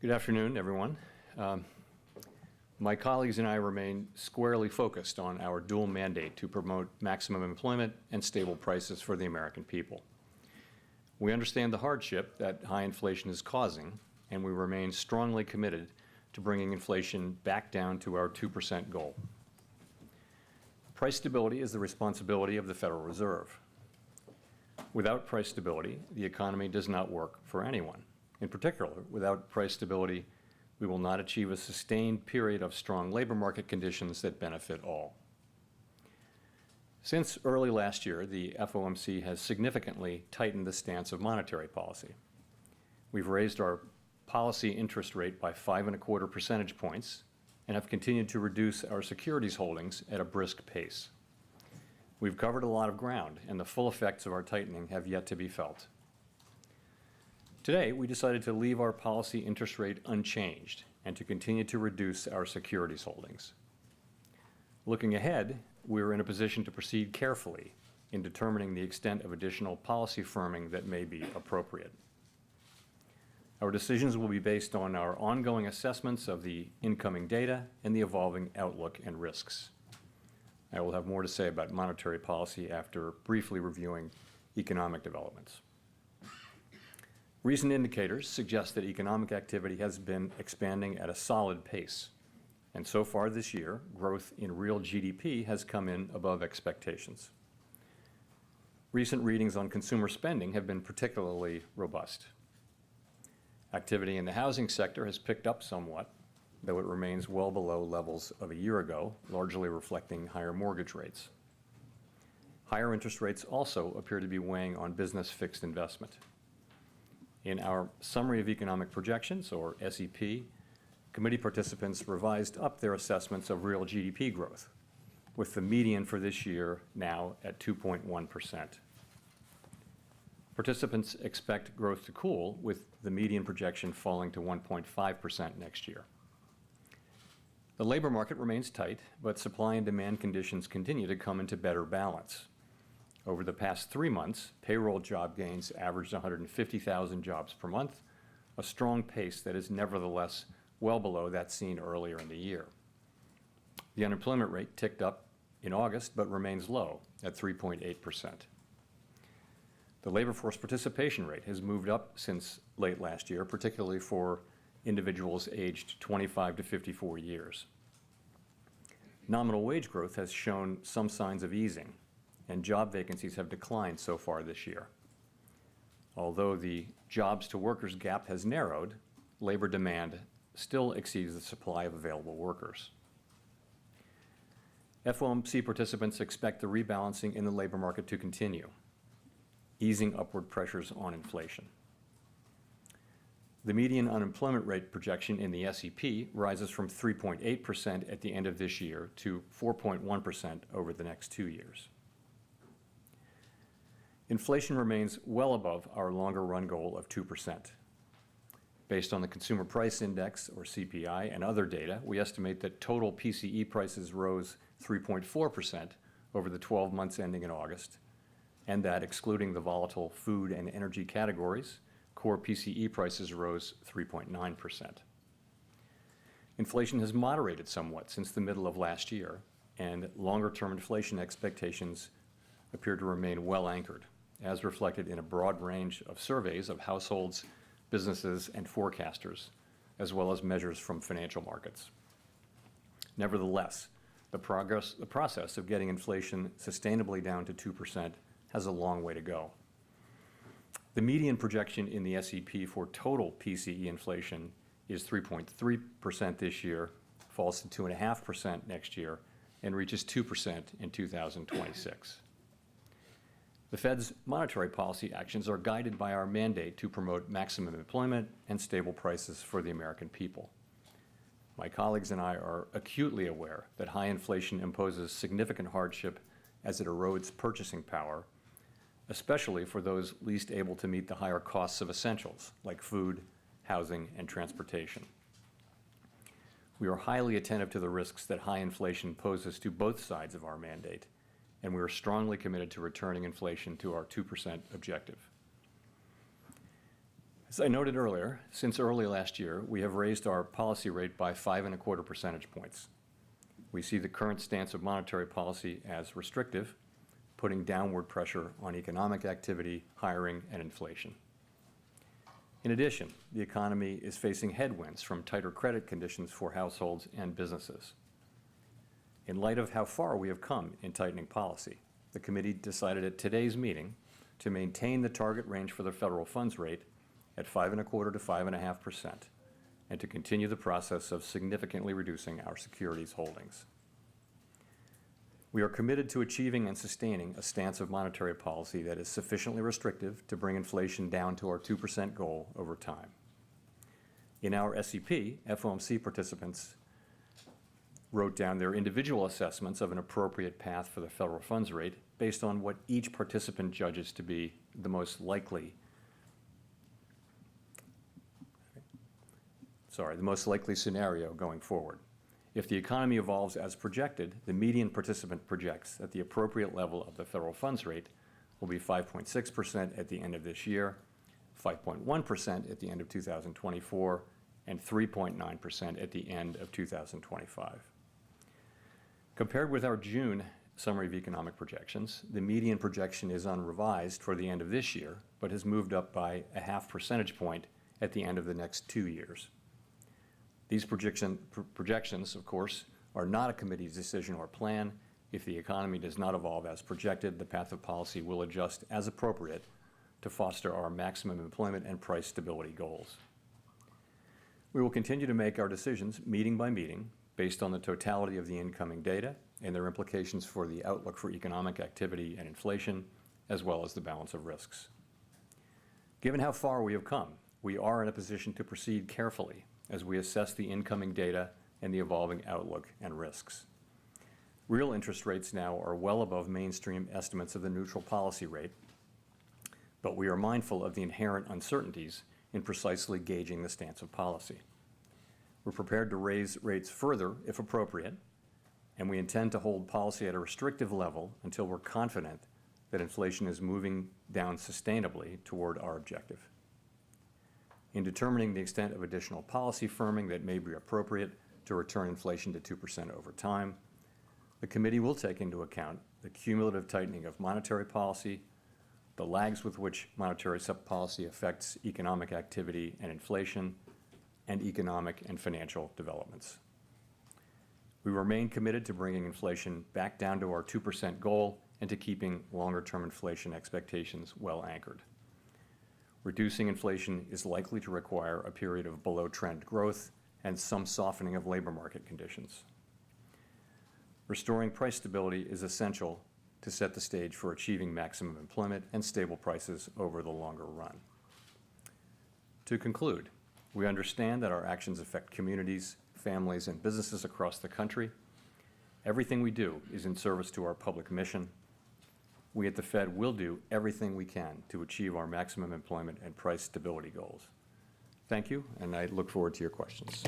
Good afternoon, everyone. My colleagues and I remain squarely focused on our dual mandate to promote maximum employment and stable prices for the American people. We understand the hardship that high inflation is causing, and we remain strongly committed to bringing inflation back down to our 2% goal. Price stability is the responsibility of the Federal Reserve. Without price stability, the economy does not work for anyone. In particular, without price stability, we will not achieve a sustained period of strong labor market conditions that benefit all. Since early last year, the FOMC has significantly tightened the stance of monetary policy. We've raised our policy interest rate by 5.25 percentage points and have continued to reduce our securities holdings at a brisk pace. We've covered a lot of ground, and the full effects of our tightening have yet to be felt. Today, we decided to leave our policy interest rate unchanged and to continue to reduce our securities holdings. Looking ahead, we are in a position to proceed carefully in determining the extent of additional policy firming that may be appropriate. Our decisions will be based on our ongoing assessments of the incoming data and the evolving outlook and risks. I will have more to say about monetary policy after briefly reviewing economic developments. Recent indicators suggest that economic activity has been expanding at a solid pace, and so far this year, growth in real GDP has come in above expectations. Recent readings on consumer spending have been particularly robust. Activity in the housing sector has picked up somewhat, though it remains well below levels of a year ago, largely reflecting higher mortgage rates. Higher interest rates also appear to be weighing on business fixed investment. In our Summary of Economic Projections, or SEP, committee participants revised up their assessments of real GDP growth, with the median for this year now at 2.1%. Participants expect growth to cool, with the median projection falling to 1.5% next year. The labor market remains tight, but supply and demand conditions continue to come into better balance. Over the past 3 months, payroll job gains averaged 150,000 jobs per month, a strong pace that is nevertheless well below that seen earlier in the year. The unemployment rate ticked up in August, but remains low at 3.8%. The labor force participation rate has moved up since late last year, particularly for individuals aged 25 to 54 years. Nominal wage growth has shown some signs of easing, and job vacancies have declined so far this year. Although the jobs to workers gap has narrowed, labor demand still exceeds the supply of available workers. FOMC participants expect the rebalancing in the labor market to continue, easing upward pressures on inflation. The median unemployment rate projection in the SEP rises from 3.8% at the end of this year to 4.1% over the next 2 years. Inflation remains well above our longer run goal of 2%. Based on the Consumer Price Index, or CPI, and other data, we estimate that total PCE prices rose 3.4% over the 12 months ending in August, and that excluding the volatile food and energy categories, core PCE prices rose 3.9%. Inflation has moderated somewhat since the middle of last year, and longer-term inflation expectations appear to remain well anchored, as reflected in a broad range of surveys of households, businesses, and forecasters, as well as measures from financial markets. Nevertheless, the process of getting inflation sustainably down to 2% has a long way to go. The median projection in the SEP for total PCE inflation is 3.3% this year, falls to 2.5% next year, and reaches 2% in 2026. The Fed's monetary policy actions are guided by our mandate to promote maximum employment and stable prices for the American people. My colleagues and I are acutely aware that high inflation imposes significant hardship as it erodes purchasing power, especially for those least able to meet the higher costs of essentials like food, housing, and transportation. We are highly attentive to the risks that high inflation poses to both sides of our mandate, and we are strongly committed to returning inflation to our 2% objective. As I noted earlier, since early last year, we have raised our policy rate by 5.25 percentage points. We see the current stance of monetary policy as restrictive, putting downward pressure on economic activity, hiring, and inflation. In addition, the economy is facing headwinds from tighter credit conditions for households and businesses. In light of how far we have come in tightening policy, the committee decided at today's meeting to maintain the target range for the federal funds rate at 5.25% to 5.5%, and to continue the process of significantly reducing our securities holdings. We are committed to achieving and sustaining a stance of monetary policy that is sufficiently restrictive to bring inflation down to our 2% goal over time. In our SEP, FOMC participants wrote down their individual assessments of an appropriate path for the federal funds rate based on what each participant judges to be the most likely scenario going forward. If the economy evolves as projected, the median participant projects that the appropriate level of the federal funds rate will be 5.6% at the end of this year, 5.1% at the end of 2024, and 3.9% at the end of 2025. Compared with our June summary of economic projections, the median projection is unrevised for the end of this year, but has moved up by 0.5 percentage point at the end of the next 2 years. These projections, of course, are not a committee's decision or plan. If the economy does not evolve as projected, the path of policy will adjust as appropriate to foster our maximum employment and price stability goals. We will continue to make our decisions meeting by meeting based on the totality of the incoming data and their implications for the outlook for economic activity and inflation, as well as the balance of risks. Given how far we have come, we are in a position to proceed carefully as we assess the incoming data and the evolving outlook and risks. Real interest rates now are well above mainstream estimates of the neutral policy rate, but we are mindful of the inherent uncertainties in precisely gauging the stance of policy. We're prepared to raise rates further if appropriate, and we intend to hold policy at a restrictive level until we're confident that inflation is moving down sustainably toward our objective. In determining the extent of additional policy firming that may be appropriate to return inflation to 2% over time, the committee will take into account the cumulative tightening of monetary policy, the lags with which monetary policy affects economic activity and inflation, and economic and financial developments. We remain committed to bringing inflation back down to our 2% goal and to keeping longer-term inflation expectations well anchored. Reducing inflation is likely to require a period of below-trend growth and some softening of labor market conditions. Restoring price stability is essential to set the stage for achieving maximum employment and stable prices over the longer run. To conclude, we understand that our actions affect communities, families, and businesses across the country. Everything we do is in service to our public mission. We at the Fed will do everything we can to achieve our maximum employment and price stability goals. Thank you, and I look forward to your questions.